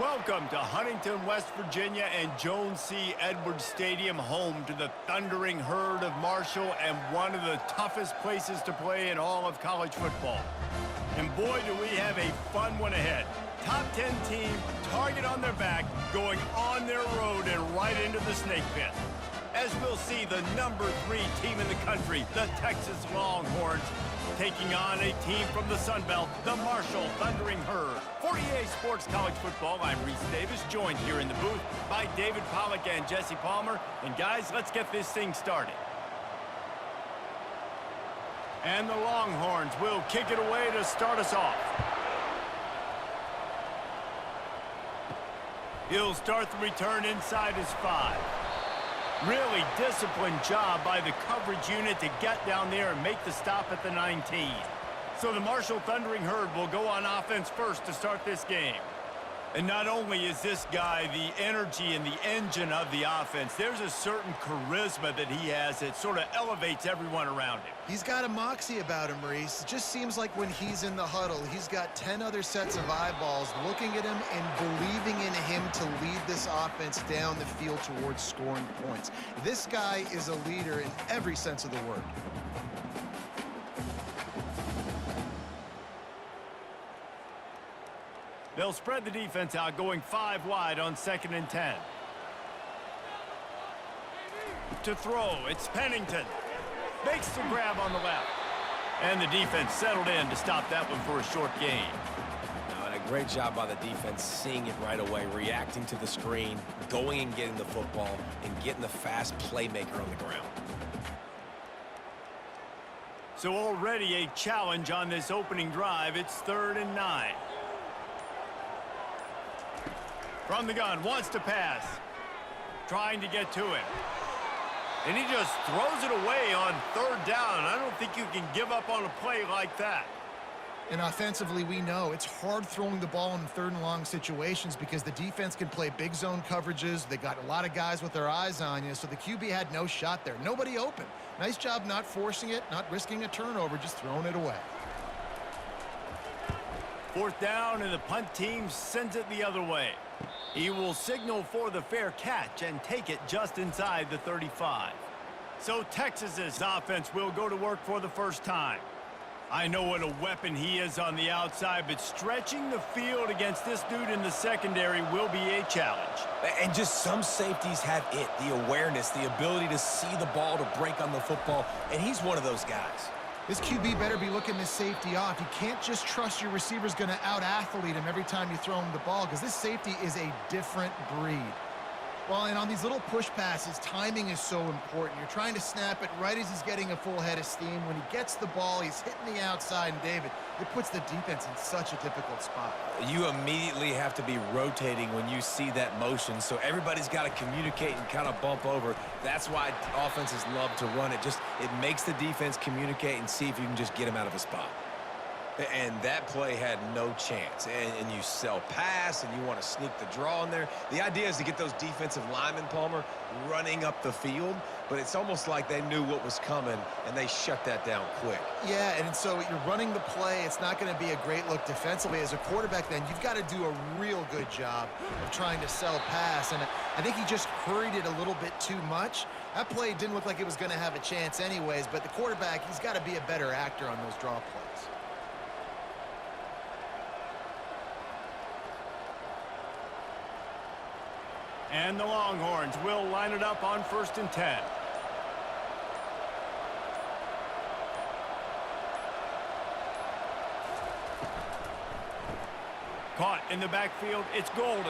Welcome to Huntington, West Virginia and Jones C. Edwards Stadium, home to the thundering herd of Marshall and one of the toughest places to play in all of college football. And boy, do we have a fun one ahead. Top 10 team, target on their back, going on their road and right into the snake pit. As we'll see, the number 3 team in the country, the Texas Longhorns, taking on a team from the Sun Belt, the Marshall Thundering Herd. For EA Sports College Football, I'm Reese Davis, joined here in the booth by David Pollack and Jesse Palmer. And guys, let's get this thing started. And the Longhorns will kick it away to start us off. He'll start the return inside his 5. Really disciplined job by the coverage unit to get down there and make the stop at the 19. So the Marshall Thundering Herd will go on offense first to start this game. And not only is this guy the energy and the engine of the offense, there's a certain charisma that he has that sort of elevates everyone around him. He's got a moxie about him, Reese. It just seems like when he's in the huddle, he's got 10 other sets of eyeballs looking at him and believing in him to lead this offense down the field towards scoring points. This guy is a leader in every sense of the word. They'll spread the defense out, going 5 wide on 2nd and 10. To throw, it's Pennington. Makes the grab on the left. And the defense settled in to stop that one for a short gain. And a great job by the defense, seeing it right away, reacting to the screen, going and getting the football, and getting the fast playmaker on the ground. So already a challenge on this opening drive. It's 3rd and 9. From the gun, wants to pass. Trying to get to him. And he just throws it away on 3rd down. I don't think you can give up on a play like that. And offensively, we know it's hard throwing the ball in 3rd and long situations because the defense can play big zone coverages. They got a lot of guys with their eyes on you, so the QB had no shot there. Nobody open. Nice job not forcing it, not risking a turnover, just throwing it away. 4th down, and the punt team sends it the other way. He will signal for the fair catch and take it just inside the 35. So Texas's offense will go to work for the first time. I know what a weapon he is on the outside, but stretching the field against this dude in the secondary will be a challenge. And just some safeties have it, the awareness, the ability to see the ball, to break on the football, and he's one of those guys. This QB better be looking this safety off. You can't just trust your receiver's going to out-athlete him every time you throw him the ball because this safety is a different breed. Well, and on these little push passes, timing is so important. You're trying to snap it right as he's getting a full head of steam. When he gets the ball, he's hitting the outside, and David, it puts the defense in such a difficult spot. You immediately have to be rotating when you see that motion, so everybody's got to communicate and kind of bump over. That's why offenses love to run it. It makes the defense communicate and see if you can just get him out of a spot. And that play had no chance. And you sell pass, and you want to sneak the draw in there. The idea is to get those defensive linemen, Palmer, running up the field. But it's almost like they knew what was coming, and they shut that down quick. Yeah, and so you're running the play. It's not going to be a great look defensively. As a quarterback, then, you've got to do a real good job of trying to sell pass. And I think he just hurried it a little bit too much. That play didn't look like it was going to have a chance anyways. But the quarterback, he's got to be a better actor on those draw plays. And the Longhorns will line it up on 1st and 10. Caught in the backfield, it's Golden.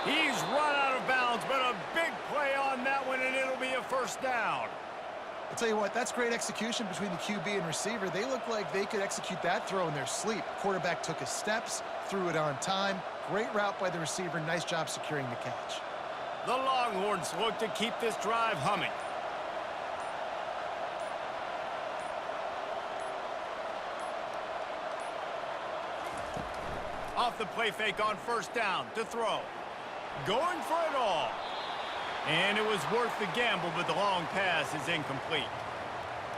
He's run out of bounds, but a big play on that one, and it'll be a 1st down. I'll tell you what, that's great execution between the QB and receiver. They look like they could execute that throw in their sleep. Quarterback took his steps, threw it on time. Great route by the receiver. Nice job securing the catch. The Longhorns look to keep this drive humming. Off the play fake on 1st down to throw. Going for it all. And it was worth the gamble, but the long pass is incomplete.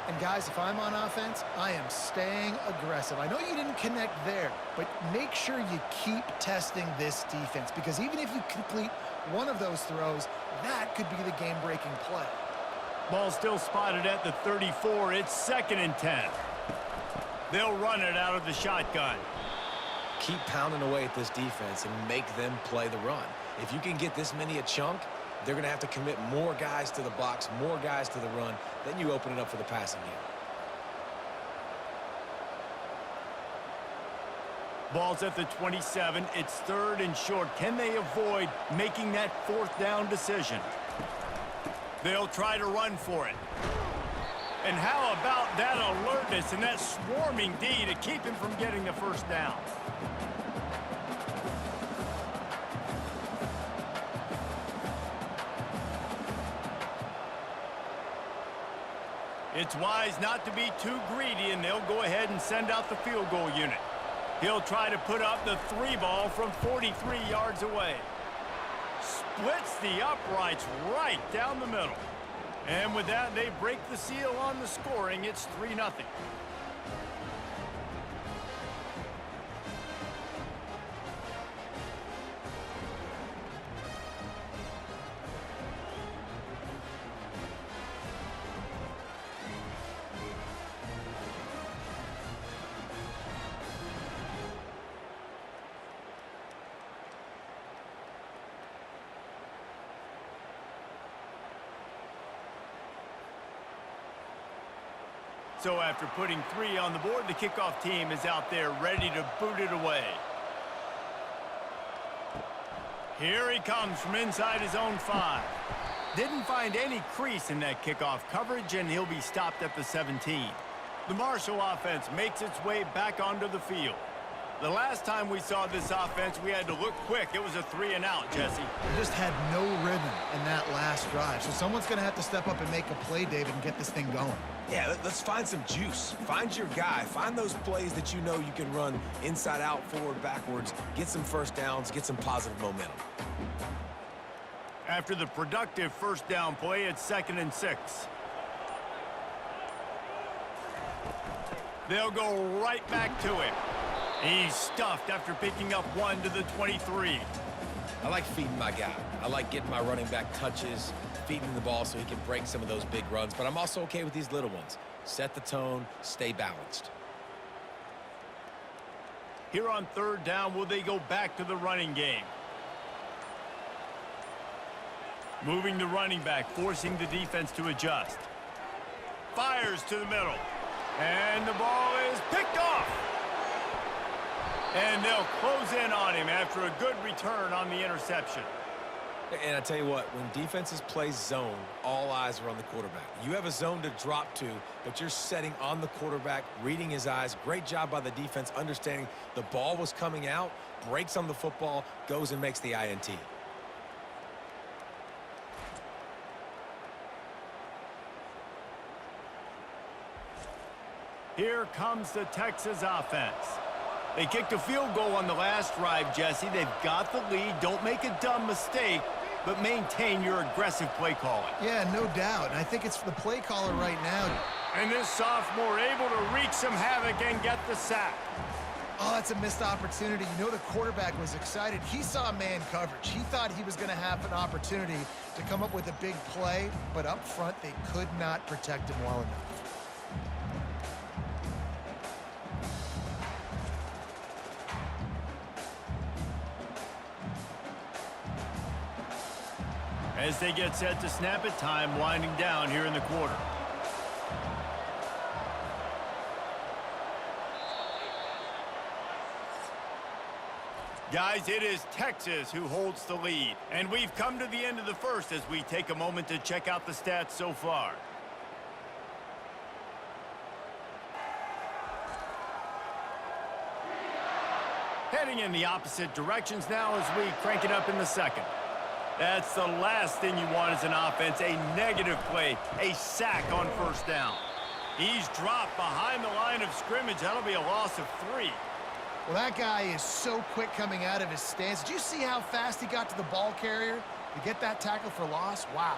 And guys, if I'm on offense, I am staying aggressive. I know you didn't connect there, but make sure you keep testing this defense, because even if you complete one of those throws, that could be the game-breaking play. Ball still spotted at the 34. It's 2nd and 10. They'll run it out of the shotgun. Keep pounding away at this defense and make them play the run. If you can get this many a chunk, they're going to have to commit more guys to the box, more guys to the run. Then you open it up for the passing game. Ball's at the 27. It's 3rd and short. Can they avoid making that 4th down decision? They'll try to run for it. And how about that alertness and that swarming D to keep him from getting the 1st down? It's wise not to be too greedy, and they'll go ahead and send out the field goal unit. He'll try to put up the 3 ball from 43 yards away. Splits the uprights right down the middle. And with that, they break the seal on the scoring. It's 3-0. So after putting 3 on the board, the kickoff team is out there ready to boot it away. Here he comes from inside his own 5. Didn't find any crease in that kickoff coverage, and he'll be stopped at the 17. The Marshall offense makes its way back onto the field. The last time we saw this offense, we had to look quick. It was a 3-and-out, Jesse. They just had no rhythm in that last drive. So someone's going to have to step up and make a play, David, and get this thing going. Yeah, let's find some juice. Find your guy. Find those plays that you know you can run inside out, forward, backwards. Get some 1st downs. Get some positive momentum. After the productive 1st down play, it's 2nd and 6. They'll go right back to him. He's stuffed after picking up 1 to the 23. I like feeding my guy. I like getting my running back touches, feeding him the ball so he can break some of those big runs. But I'm also okay with these little ones. Set the tone, stay balanced. Here on 3rd down, will they go back to the running game? Moving the running back, forcing the defense to adjust. Fires to the middle. And the ball is picked off. And they'll close in on him after a good return on the interception. And I tell you what, when defenses play zone, all eyes are on the quarterback. You have a zone to drop to, but you're setting on the quarterback, reading his eyes. Great job by the defense, understanding the ball was coming out, breaks on the football, goes and makes the INT. Here comes the Texas offense. They kicked a field goal on the last drive, Jesse. They've got the lead. Don't make a dumb mistake, but maintain your aggressive play calling. Yeah, no doubt. And I think it's the play caller right now. And this sophomore able to wreak some havoc and get the sack. Oh, that's a missed opportunity. You know the quarterback was excited. He saw man coverage. He thought he was going to have an opportunity to come up with a big play, but up front they could not protect him well enough. As they get set to snap it, time winding down here in the quarter. Guys, it is Texas who holds the lead. And we've come to the end of the first as we take a moment to check out the stats so far. Heading in the opposite directions now as we crank it up in the second. That's the last thing you want as an offense, a negative play, a sack on 1st down. He's dropped behind the line of scrimmage. That'll be a loss of 3. Well, that guy is so quick coming out of his stance. Did you see how fast he got to the ball carrier to get that tackle for loss? Wow.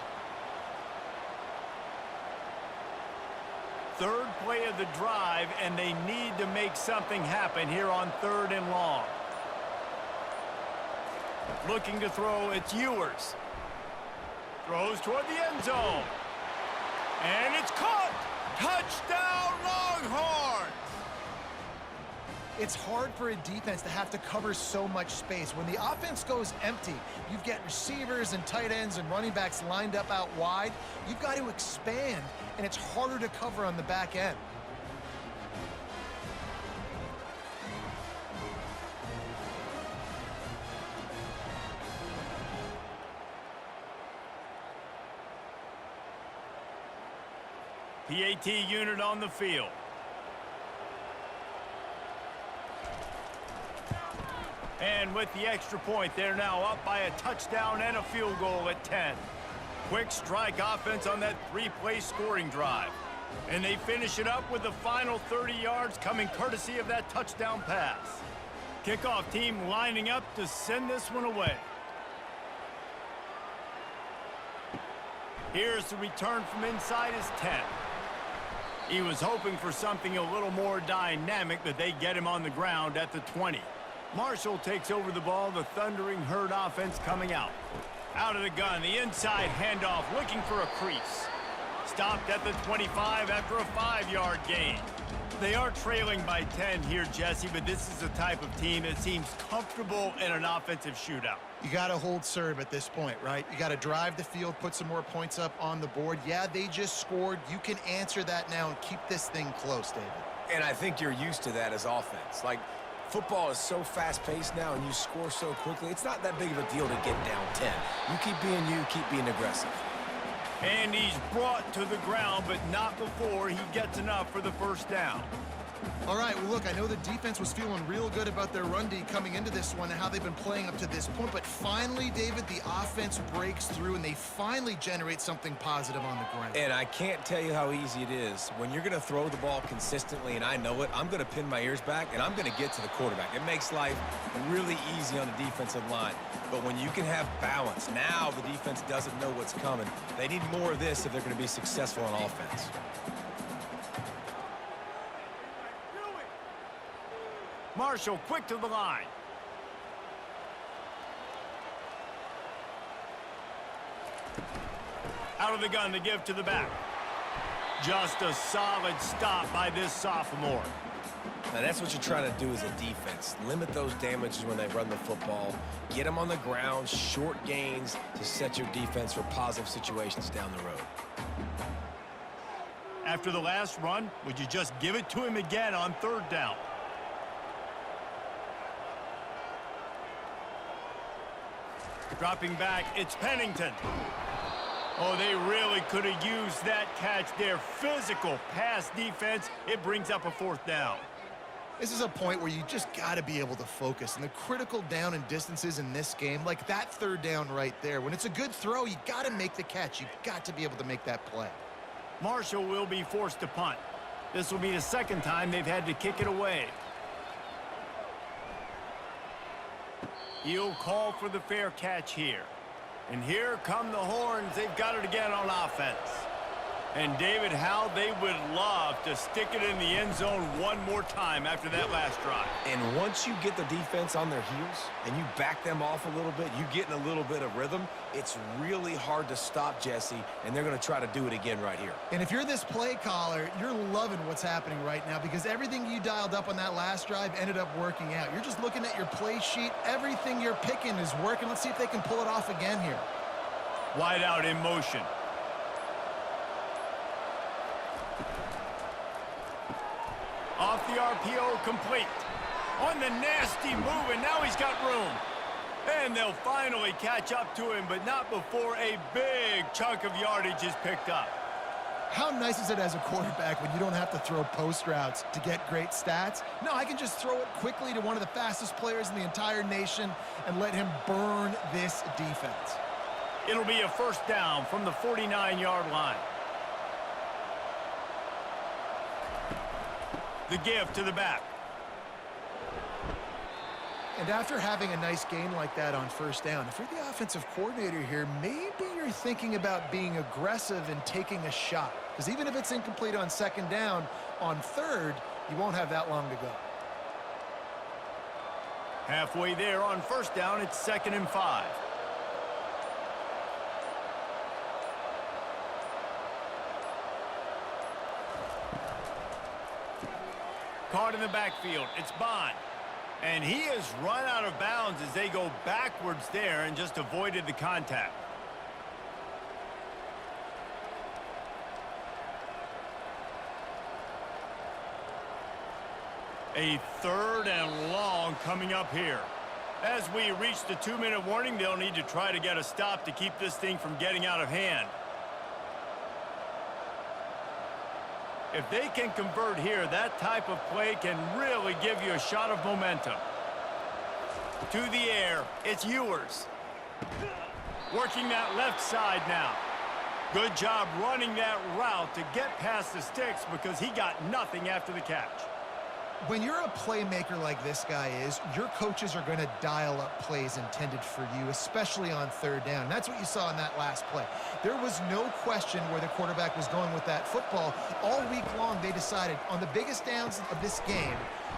third play of the drive, and they need to make something happen here on 3rd and long. Looking to throw, it's Ewers. Throws toward the end zone. And it's caught! Touchdown, Longhorns! It's hard for a defense to have to cover so much space. When the offense goes empty, you get receivers and tight ends and running backs lined up out wide. You've got to expand, and it's harder to cover on the back end. PAT unit on the field. And with the extra point, they're now up by a touchdown and a field goal at 10. Quick strike offense on that 3-play scoring drive. And they finish it up with the final 30 yards coming courtesy of that touchdown pass. Kickoff team lining up to send this one away. Here's the return from inside his 10. He was hoping for something a little more dynamic, but they get him on the ground at the 20. Marshall takes over the ball, the Thundering Herd offense coming out. Out of the gun, the inside handoff, looking for a crease. Stopped at the 25 after a 5-yard gain. They are trailing by 10 here, Jesse, but this is the type of team that seems comfortable in an offensive shootout. You got to hold serve at this point, right? You got to drive the field, put some more points up on the board. Yeah, they just scored. You can answer that now and keep this thing close, David. And I think you're used to that as offense. Like, football is so fast-paced now and you score so quickly, it's not that big of a deal to get down 10. You keep being aggressive. And he's brought to the ground, but not before he gets enough for the first down. All right, well, look, I know the defense was feeling real good about their run D coming into this one and how they've been playing up to this point, but finally, David, the offense breaks through and they finally generate something positive on the ground. And I can't tell you how easy it is. When you're going to throw the ball consistently, and I know it, I'm going to pin my ears back, and I'm going to get to the quarterback. It makes life really easy on the defensive line. But when you can have balance, now the defense doesn't know what's coming. They need more of this if they're going to be successful on offense. Marshall quick to the line. Out of the gun to give to the back. Just a solid stop by this sophomore. Now, that's what you're trying to do as a defense. Limit those damages when they run the football. Get them on the ground, short gains to set your defense for positive situations down the road. After the last run, would you just give it to him again on 3rd down? Dropping back, it's Pennington. Oh, they really could have used that catch there. Physical pass defense. It brings up a 4th down. This is a point where you just got to be able to focus. And the critical down and distances in this game, like that 3rd down right there, when it's a good throw, you got to make the catch. You've got to be able to make that play. Marshall will be forced to punt. This will be the 2nd time they've had to kick it away. He'll call for the fair catch here. And here come the Horns. They've got it again on offense. And David, how they would love to stick it in the end zone one more time after that last drive. And once you get the defense on their heels and you back them off a little bit, you get in a little bit of rhythm, it's really hard to stop, Jesse, and they're going to try to do it again right here. And if you're this play caller, you're loving what's happening right now because everything you dialed up on that last drive ended up working out. You're just looking at your play sheet. Everything you're picking is working. Let's see if they can pull it off again here. Wide out in motion. Off the RPO, complete. On the nasty move, and now he's got room. And they'll finally catch up to him, but not before a big chunk of yardage is picked up. How nice is it as a quarterback when you don't have to throw post routes to get great stats? No, I can just throw it quickly to one of the fastest players in the entire nation and let him burn this defense. It'll be a 1st down from the 49-yard line. The give to the back. And after having a nice game like that on 1st down, if you're the offensive coordinator here, maybe you're thinking about being aggressive and taking a shot. Because even if it's incomplete on second down, on third, you won't have that long to go. Halfway there on first down, it's 2nd and 5. Caught in the backfield. It's Bond. And he has run out of bounds as they go backwards there and just avoided the contact. A 3rd and long coming up here. As we reach the 2-minute warning, they'll need to try to get a stop to keep this thing from getting out of hand. If they can convert here, that type of play can really give you a shot of momentum. To the air, it's Ewers. Working that left side now. Good job running that route to get past the sticks because he got nothing after the catch. When you're a playmaker like this guy is, your coaches are going to dial up plays intended for you, especially on third down. That's what you saw in that last play. There was no question where the quarterback was going with that football. All week long, they decided on the biggest downs of this game,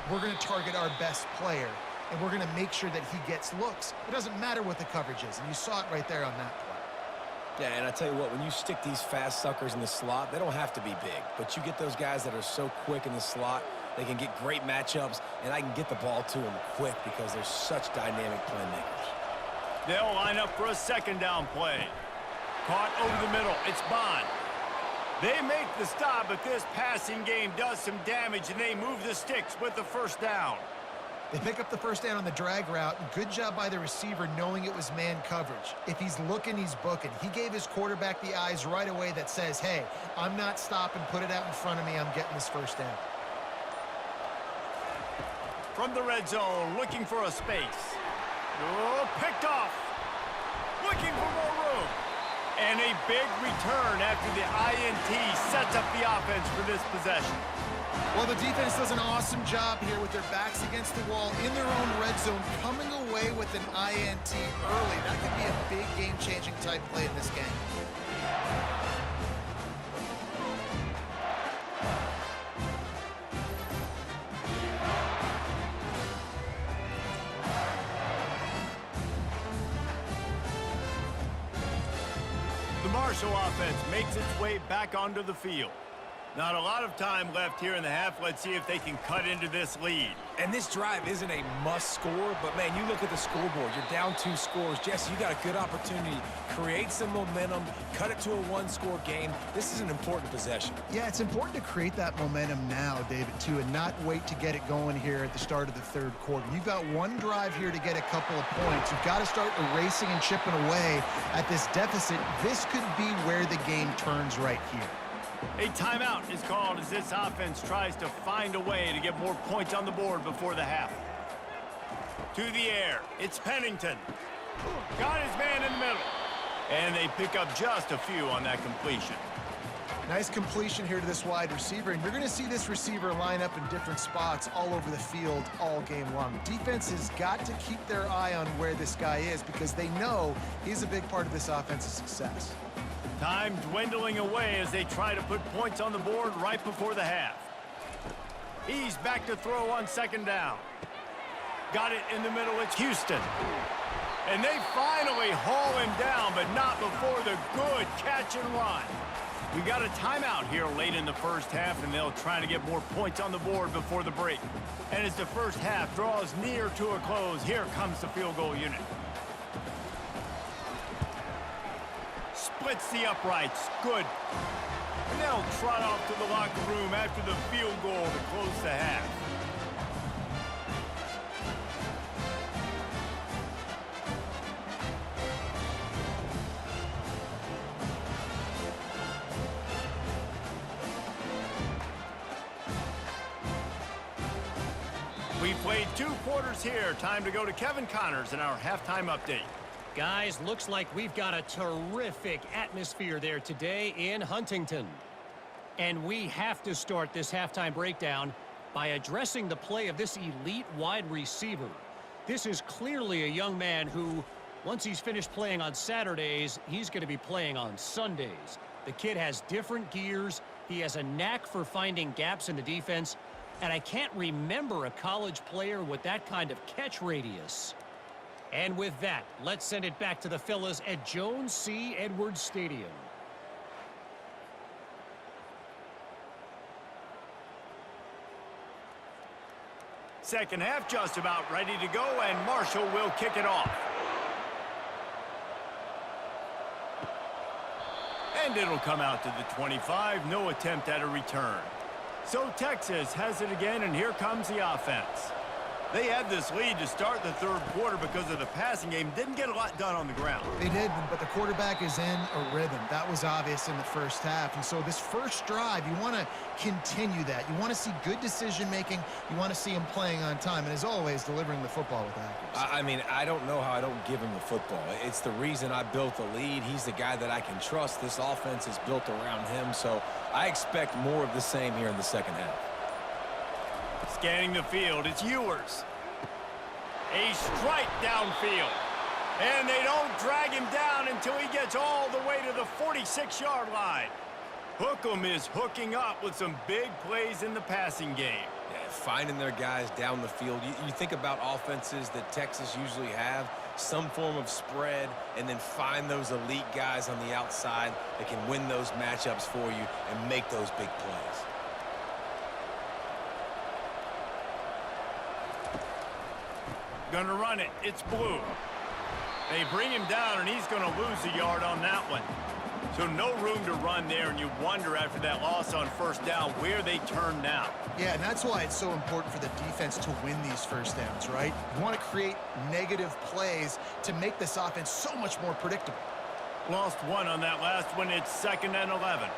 we're going to target our best player, and we're going to make sure that he gets looks. It doesn't matter what the coverage is, and you saw it right there on that play. Yeah, and I tell you what, when you stick these fast suckers in the slot, they don't have to be big. But you get those guys that are so quick in the slot, they can get great matchups, and I can get the ball to them quick because they're such dynamic playmakers. They'll line up for a 2nd down play. Caught over the middle. It's Bond. They make the stop, but this passing game does some damage, and they move the sticks with the 1st down. They pick up the 1st down on the drag route. Good job by the receiver knowing it was man coverage. If he's looking, he's booking. He gave his quarterback the eyes right away that says, hey, I'm not stopping. Put it out in front of me. I'm getting this 1st down. From the red zone, looking for a space. Oh, picked off. Looking for more room. And a big return after the INT sets up the offense for this possession. Well, the defense does an awesome job here with their backs against the wall in their own red zone, coming away with an INT early. That could be a big game-changing type play in this game. The Marshall offense makes its way back onto the field. Not a lot of time left here in the half. Let's see if they can cut into this lead. And this drive isn't a must score, but man, you look at the scoreboard. You're down 2 scores. Jesse, you got a good opportunity. Create some momentum. Cut it to a 1-score game. This is an important possession. Yeah, it's important to create that momentum now, David, too, and not wait to get it going here at the start of the 3rd quarter. You've got one drive here to get a couple of points. You've got to start erasing and chipping away at this deficit. This could be where the game turns right here. A timeout is called as this offense tries to find a way to get more points on the board before the half. To the air, it's Pennington. Got his man in the middle. And they pick up just a few on that completion. Nice completion here to this wide receiver, and you're going to see this receiver line up in different spots all over the field all game long. Defense has got to keep their eye on where this guy is because they know he's a big part of this offense's success. Time dwindling away as they try to put points on the board right before the half. He's back to throw on 2nd down. Got it in the middle. It's Houston. And they finally haul him down, but not before the good catch and run. We got a timeout here late in the 1st half, and they'll try to get more points on the board before the break. And as the 1st half draws near to a close, here comes the field goal unit. Splits the uprights. Good. And they'll trot off to the locker room after the field goal to close the half. We played 2 quarters here. Time to go to Kevin Connors in our halftime update. Guys, looks like we've got a terrific atmosphere there today in Huntington. And we have to start this halftime breakdown by addressing the play of this elite wide receiver. This is clearly a young man who Once he's finished playing on Saturdays, he's going to be playing on Sundays. The kid has different gears. He has a knack for finding gaps in the defense. And I can't remember a college player with that kind of catch radius. And with that, let's send it back to the fellas at Jones C. Edwards Stadium. Second half just about ready to go, and Marshall will kick it off. And it'll come out to the 25. No attempt at a return. So Texas has it again, and here comes the offense. They had this lead to start the third quarter because of the passing game. Didn't get a lot done on the ground. They did, but the quarterback is in a rhythm. That was obvious in the first half. And so this first drive, you want to continue that. You want to see good decision-making. You want to see him playing on time. And as always, delivering the football with accuracy. I mean, I don't know how I don't give him the football. It's the reason I built the lead. He's the guy that I can trust. This offense is built around him. So I expect more of the same here in the second half. Scanning the field, it's Ewers. A strike downfield. And they don't drag him down until he gets all the way to the 46-yard line. Hookem is hooking up with some big plays in the passing game. Yeah, finding their guys down the field. You think about offenses that Texas usually have, some form of spread, and then find those elite guys on the outside that can win those matchups for you and make those big plays. Gonna run it. It's Blue. They bring him down, and he's gonna lose a yard on that one. So no room to run there, and you wonder after that loss on first down where they turn now. Yeah, and that's why it's so important for the defense to win these first downs, right? You want to create negative plays to make this offense so much more predictable. Lost one on that last one. It's 2nd and 11.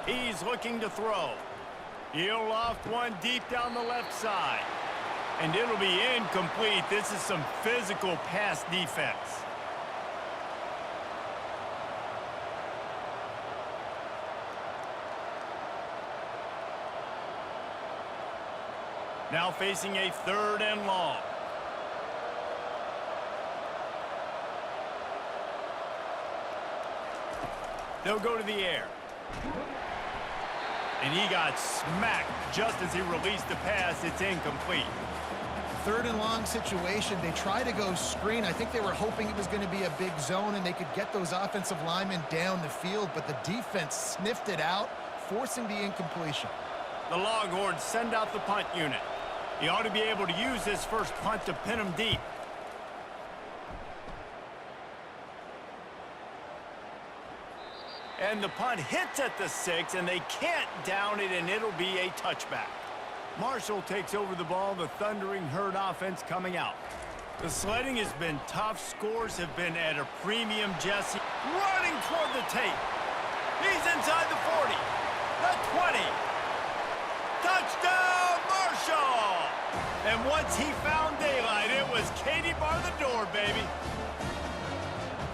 He's looking to throw. He'll loft one deep down the left side. And it'll be incomplete. This is some physical pass defense. Now facing a 3rd and long. They'll go to the air. And he got smacked just as he released the pass. It's incomplete. 3rd and long situation. They try to go screen. I think they were hoping it was going to be a big zone and they could get those offensive linemen down the field, but the defense sniffed it out, forcing the incompletion. The Longhorns send out the punt unit. He ought to be able to use this first punt to pin him deep. And the punt hits at the 6, and they can't down it, and it'll be a touchback. Marshall takes over the ball. The Thundering Herd offense coming out. The sledding has been tough. Scores have been at a premium. Jesse running toward the tape. He's inside the 40. The 20. Touchdown, Marshall! And once he found daylight, it was Katie bar the door, baby.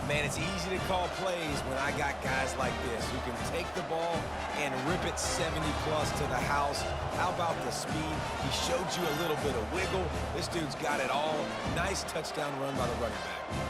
Man, it's easy to call plays when I got guys like this who can take the ball and rip it 70-plus to the house. How about the speed? He showed you a little bit of wiggle. This dude's got it all. Nice touchdown run by the running back.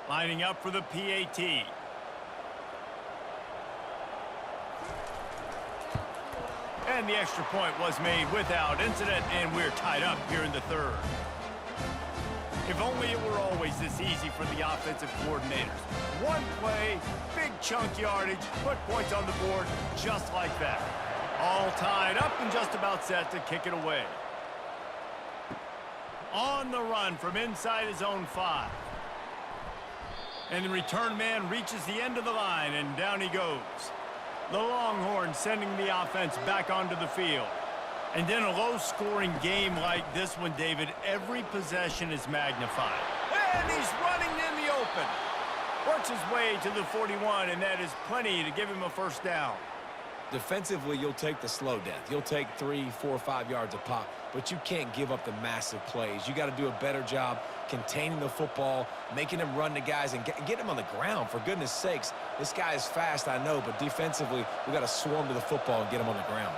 Lining up for the PAT. And the extra point was made without incident, and we're tied up here in the 3rd. If only it were always this easy for the offensive coordinators. One play, big chunk yardage, put points on the board just like that. All tied up and just about set to kick it away. On the run from inside his own 5. And the return man reaches the end of the line, and down he goes. The Longhorns sending the offense back onto the field. And in a low-scoring game like this one, David, every possession is magnified. And he's running in the open. Works his way to the 41, and that is plenty to give him a first down. Defensively, you'll take the slow death. You'll take 3, 4, 5 yards a pop, but you can't give up the massive plays. You got to do a better job containing the football, making him run to guys, and get him on the ground, for goodness sakes. This guy is fast, I know, but defensively, we got to swarm to the football and get him on the ground.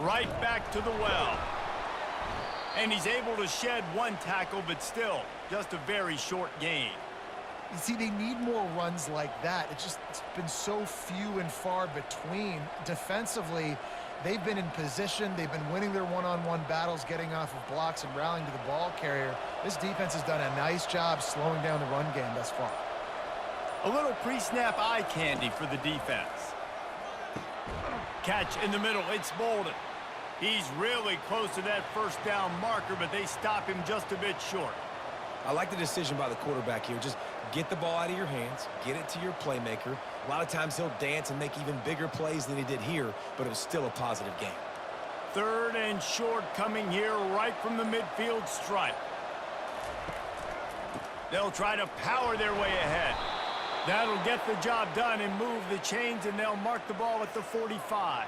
Right back to the well. And he's able to shed one tackle, but still, just a very short gain. You see, they need more runs like that. It's been so few and far between. Defensively, they've been in position. They've been winning their one-on-one battles, getting off of blocks and rallying to the ball carrier. This defense has done a nice job slowing down the run game thus far. A little pre-snap eye candy for the defense. Catch in the middle. It's Bolden. He's really close to that first down marker, but they stop him just a bit short. I like the decision by the quarterback here. Just get the ball out of your hands, get it to your playmaker. A lot of times he'll dance and make even bigger plays than he did here, but it was still a positive game. 3rd and short coming here right from the midfield stripe. They'll try to power their way ahead. That'll get the job done and move the chains, and they'll mark the ball at the 45.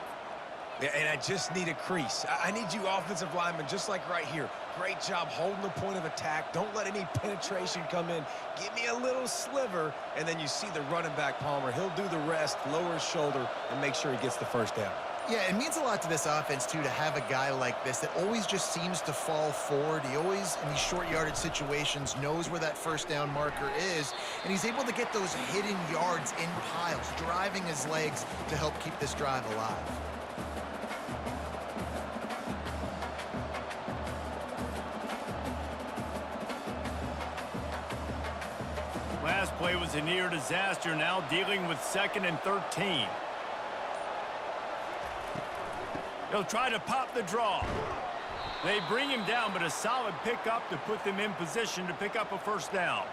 Yeah, and I just need a crease. I need you offensive linemen, just like right here. Great job holding the point of attack. Don't let any penetration come in. Give me a little sliver, and then you see the running back, Palmer. He'll do the rest, lower his shoulder, and make sure he gets the first down. Yeah, it means a lot to this offense, too, to have a guy like this that always just seems to fall forward. He always, in these short yardage situations, knows where that first down marker is, and he's able to get those hidden yards in piles, driving his legs to help keep this drive alive. Last play was a near disaster, now dealing with 2nd and 13. He'll try to pop the draw. They bring him down, but a solid pickup to put them in position to pick up a first down.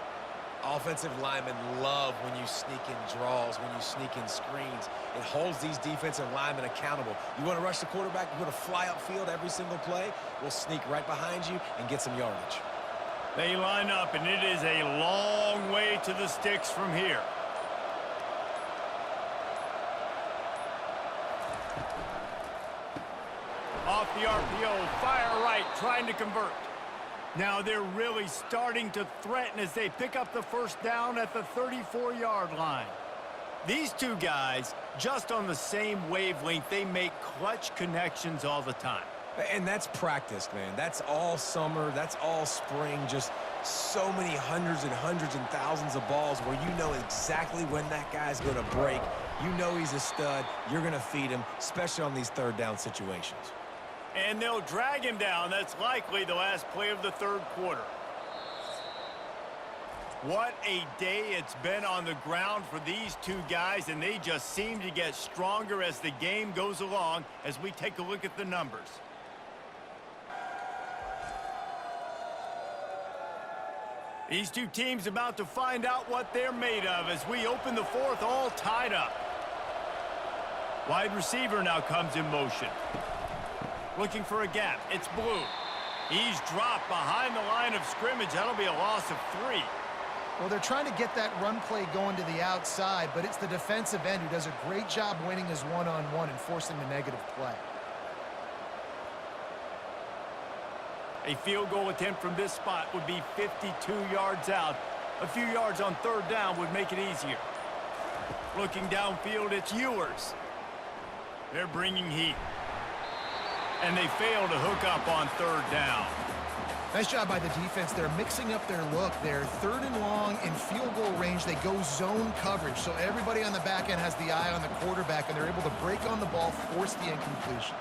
Offensive linemen love when you sneak in draws, when you sneak in screens. It holds these defensive linemen accountable. You want to rush the quarterback, you want to fly upfield every single play, we'll sneak right behind you and get some yardage. They line up, and it is a long way to the sticks from here. Off the RPO, fire right, trying to convert. Now they're really starting to threaten as they pick up the first down at the 34-yard line. These two guys, just on the same wavelength, they make clutch connections all the time. And that's practice, man. That's all summer. That's all spring. Just so many hundreds and thousands of balls where you know exactly when that guy's going to break. You know he's a stud. You're going to feed him, especially on these 3rd down situations. And they'll drag him down. That's likely the last play of the 3rd quarter. What a day it's been on the ground for these two guys, and they just seem to get stronger as the game goes along as we take a look at the numbers. These two teams about to find out what they're made of as we open the 4th, all tied up. Wide receiver now comes in motion. Looking for a gap. It's Blue. He's dropped behind the line of scrimmage. That'll be a loss of 3. Well, they're trying to get that run play going to the outside, but it's the defensive end who does a great job winning his one-on-one and forcing the negative play. A field goal attempt from this spot would be 52 yards out. A few yards on 3rd down would make it easier. Looking downfield, it's Ewers. They're bringing heat. And they fail to hook up on 3rd down. Nice job by the defense. They're mixing up their look. They're 3rd and long in field goal range. They go zone coverage, so everybody on the back end has the eye on the quarterback, and they're able to break on the ball, force the incompletion.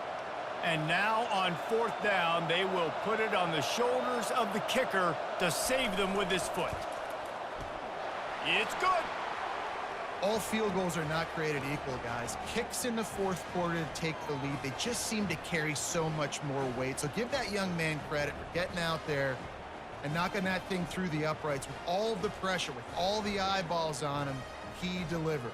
And now on 4th down, they will put it on the shoulders of the kicker to save them with his foot. It's good. All field goals are not created equal, guys. Kicks in the 4th quarter to take the lead. They just seem to carry so much more weight. So give that young man credit for getting out there and knocking that thing through the uprights with all of the pressure, with all the eyeballs on him. He delivered.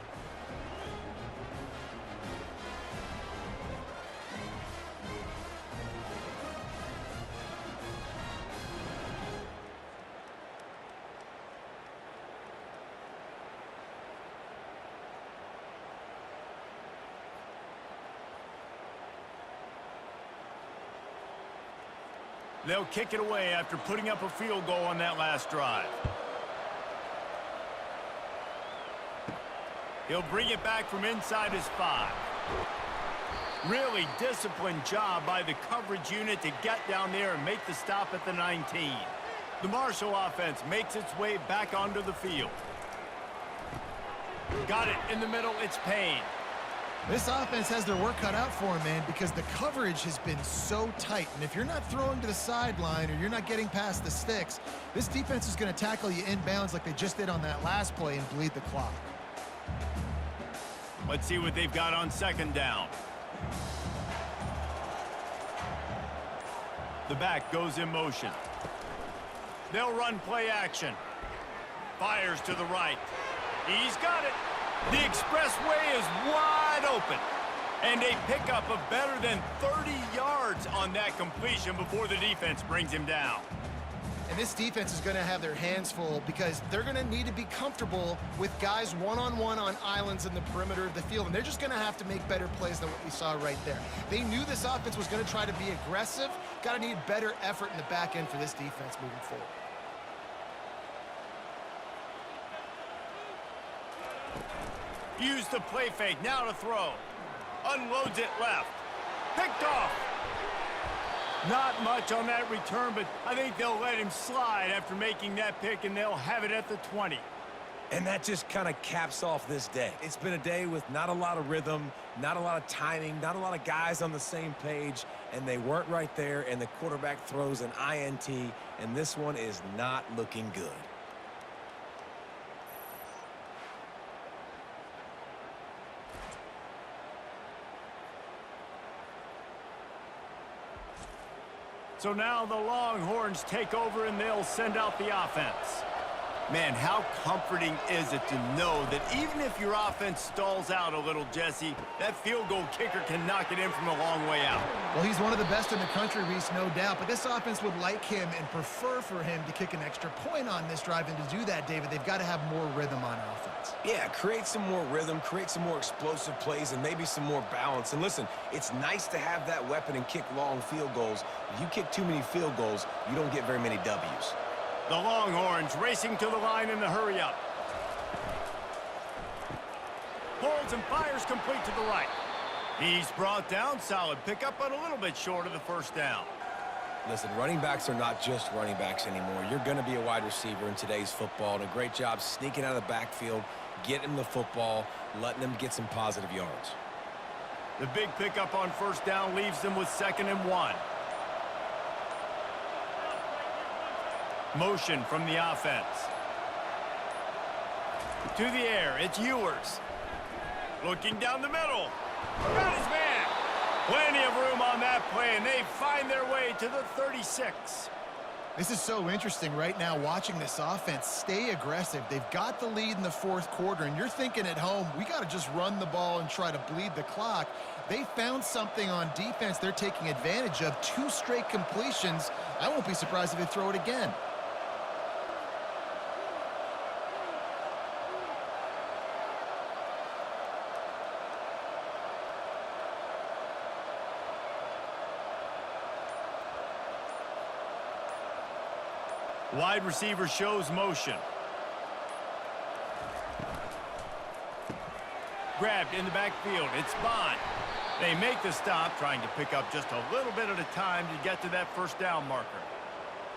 They'll kick it away after putting up a field goal on that last drive. He'll bring it back from inside his 5. Really disciplined job by the coverage unit to get down there and make the stop at the 19. The Marshall offense makes its way back onto the field. Got it in the middle. It's Payne. This offense has their work cut out for them, man, because the coverage has been so tight. And if you're not throwing to the sideline or you're not getting past the sticks, this defense is going to tackle you inbounds like they just did on that last play and bleed the clock. Let's see what they've got on second down. The back goes in motion. They'll run play action. Fires to the right. He's got it. The expressway is wide open. And a pickup of better than 30 yards on that completion before the defense brings him down. And this defense is going to have their hands full because they're going to need to be comfortable with guys one-on-one on islands in the perimeter of the field. And they're just going to have to make better plays than what we saw right there. They knew this offense was going to try to be aggressive. Got to need better effort in the back end for this defense moving forward. Use the play fake, now to throw. Unloads it left. Picked off. Not much on that return, but I think they'll let him slide after making that pick, and they'll have it at the 20. And that just kind of caps off this day. It's been a day with not a lot of rhythm, not a lot of timing, not a lot of guys on the same page, and they weren't right there, and the quarterback throws an INT, and this one is not looking good. So now the Longhorns take over and they'll send out the offense. Man, how comforting is it to know that even if your offense stalls out a little, Jesse, that field goal kicker can knock it in from a long way out. Well, he's one of the best in the country, Reese, no doubt. But this offense would like him and prefer for him to kick an extra point on this drive. And to do that, David, they've got to have more rhythm on offense. Yeah, create some more rhythm, create some more explosive plays, and maybe some more balance. And listen, it's nice to have that weapon and kick long field goals. If you kick too many field goals, you don't get very many W's. The Longhorns racing to the line in the hurry-up. Holds and fires complete to the right. He's brought down. Solid pickup, but a little bit short of the first down. Listen, running backs are not just running backs anymore. You're going to be a wide receiver in today's football, and a great job sneaking out of the backfield, getting the football, letting them get some positive yards. The big pickup on first down leaves them with 2nd and 1. Motion from the offense. To the air, it's Ewers. Looking down the middle. Got his man. Plenty of room on that play, and they find their way to the 36. This is so interesting right now, watching this offense stay aggressive. They've got the lead in the 4th quarter, and you're thinking at home, we got to just run the ball and try to bleed the clock. They found something on defense they're taking advantage of. 2 straight completions. I won't be surprised if they throw it again. Wide receiver shows motion. Grabbed in the backfield. It's Bond. They make the stop, trying to pick up just a little bit at a time to get to that first down marker.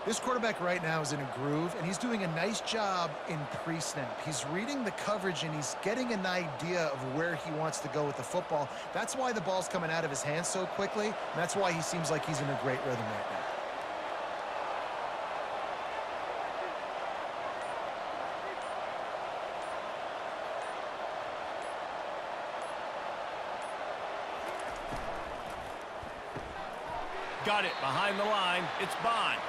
This quarterback right now is in a groove, and he's doing a nice job in pre-snap. He's reading the coverage, and he's getting an idea of where he wants to go with the football. That's why the ball's coming out of his hands so quickly, and that's why he seems like he's in a great rhythm right now. Got it behind the line. It's Bond.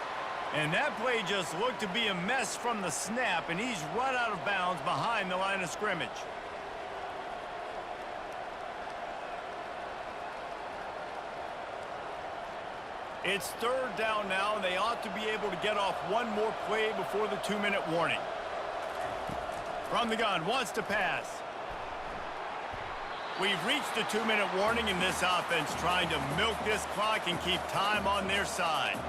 And that play just looked to be a mess from the snap, and he's run out of bounds behind the line of scrimmage. It's 3rd down now, and they ought to be able to get off one more play before the 2-minute warning. From the gun, wants to pass. We've reached the 2-minute warning in this offense, trying to milk this clock and keep time on their side.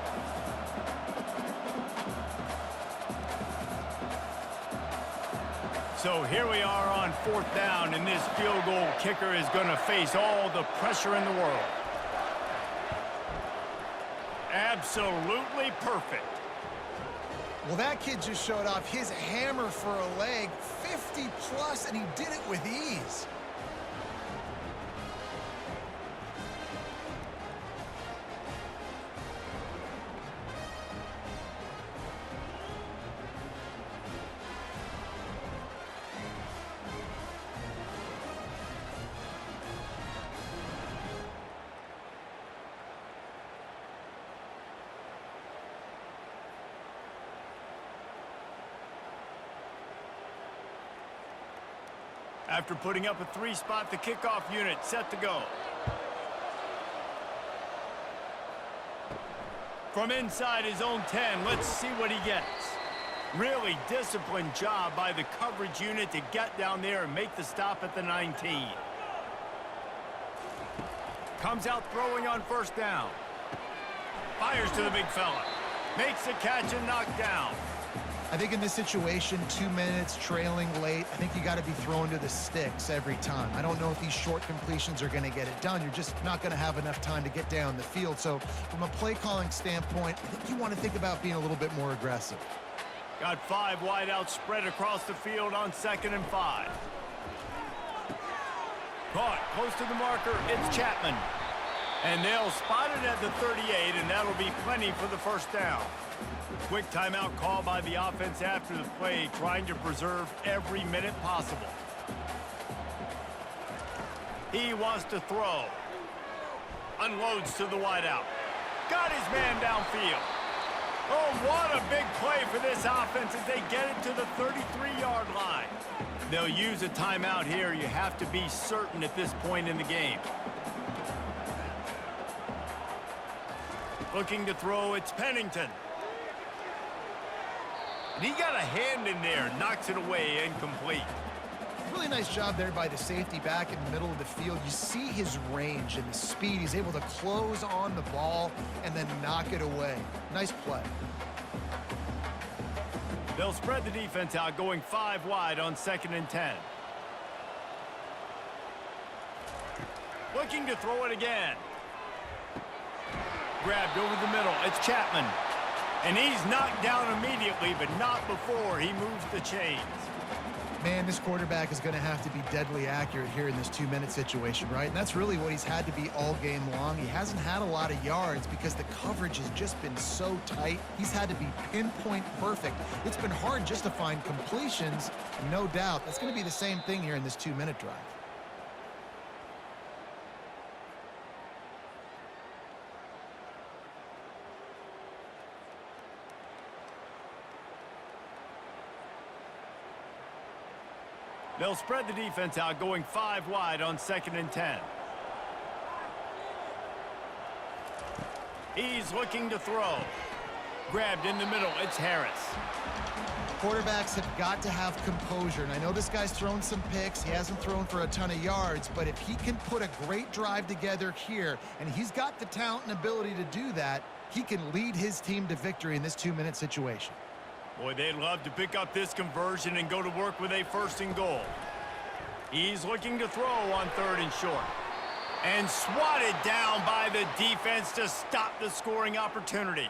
So here we are on 4th down, and this field goal kicker is going to face all the pressure in the world. Absolutely perfect. Well, that kid just showed off his hammer for a leg, 50 plus, and he did it with ease. After putting up a 3-spot, the kickoff unit set to go. From inside his own 10, let's see what he gets. Really disciplined job by the coverage unit to get down there and make the stop at the 19. Comes out throwing on 1st down. Fires to the big fella. Makes the catch and knocked down. I think in this situation, 2 minutes trailing late, I think you got to be throwing to the sticks every time. I don't know if these short completions are going to get it done. You're just not going to have enough time to get down the field. So from a play calling standpoint, I think you want to think about being a little bit more aggressive. Got 5 wideouts spread across the field on 2nd and 5. Caught close to the marker. It's Chapman. And they'll spot it at the 38, and that'll be plenty for the 1st down. Quick timeout call by the offense after the play, trying to preserve every minute possible. He wants to throw. Unloads to the wideout. Got his man downfield. Oh, what a big play for this offense as they get it to the 33-yard line. They'll use a timeout here. You have to be certain at this point in the game. Looking to throw, it's Pennington. And he got a hand in there, knocks it away, incomplete. Really nice job there by the safety back in the middle of the field. You see his range and the speed. He's able to close on the ball and then knock it away. Nice play. They'll spread the defense out, going 5 wide on 2nd and 10. Looking to throw it again. Grabbed over the middle. It's Chapman. And he's knocked down immediately, but not before he moves the chains. Man, this quarterback is going to have to be deadly accurate here in this 2-minute situation, right? And that's really what he's had to be all game long. He hasn't had a lot of yards because the coverage has just been so tight. He's had to be pinpoint perfect. It's been hard just to find completions, no doubt. That's going to be the same thing here in this 2-minute drive. They'll spread the defense out, going 5 wide on 2nd and 10. He's looking to throw. Grabbed in the middle. It's Harris. Quarterbacks have got to have composure. And I know this guy's thrown some picks. He hasn't thrown for a ton of yards. But if he can put a great drive together here, and he's got the talent and ability to do that, he can lead his team to victory in this 2-minute situation. Boy, they'd love to pick up this conversion and go to work with a 1st and goal. He's looking to throw on 3rd and short. And swatted down by the defense to stop the scoring opportunity.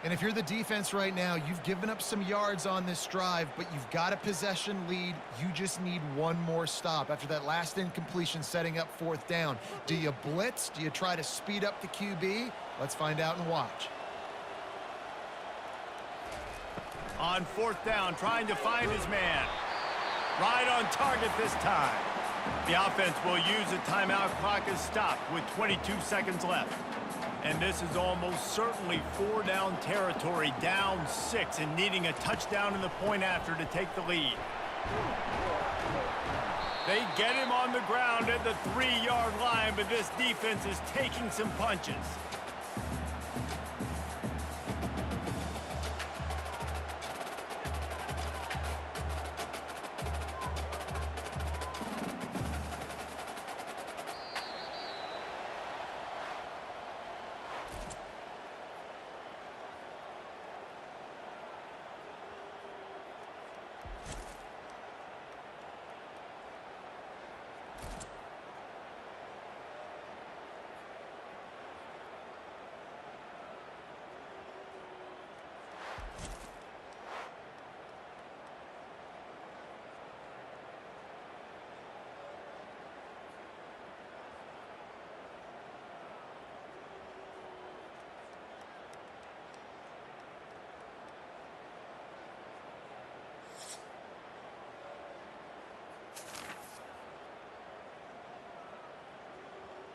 And if you're the defense right now, you've given up some yards on this drive, but you've got a possession lead. You just need one more stop after that last incompletion setting up 4th down. Do you blitz? Do you try to speed up the QB? Let's find out and watch. On 4th down, trying to find his man. Right on target this time. The offense will use a timeout. Clock is stopped with 22 seconds left. And this is almost certainly 4-down territory, down 6 and needing a touchdown in the point after to take the lead. They get him on the ground at the 3-yard line, but this defense is taking some punches.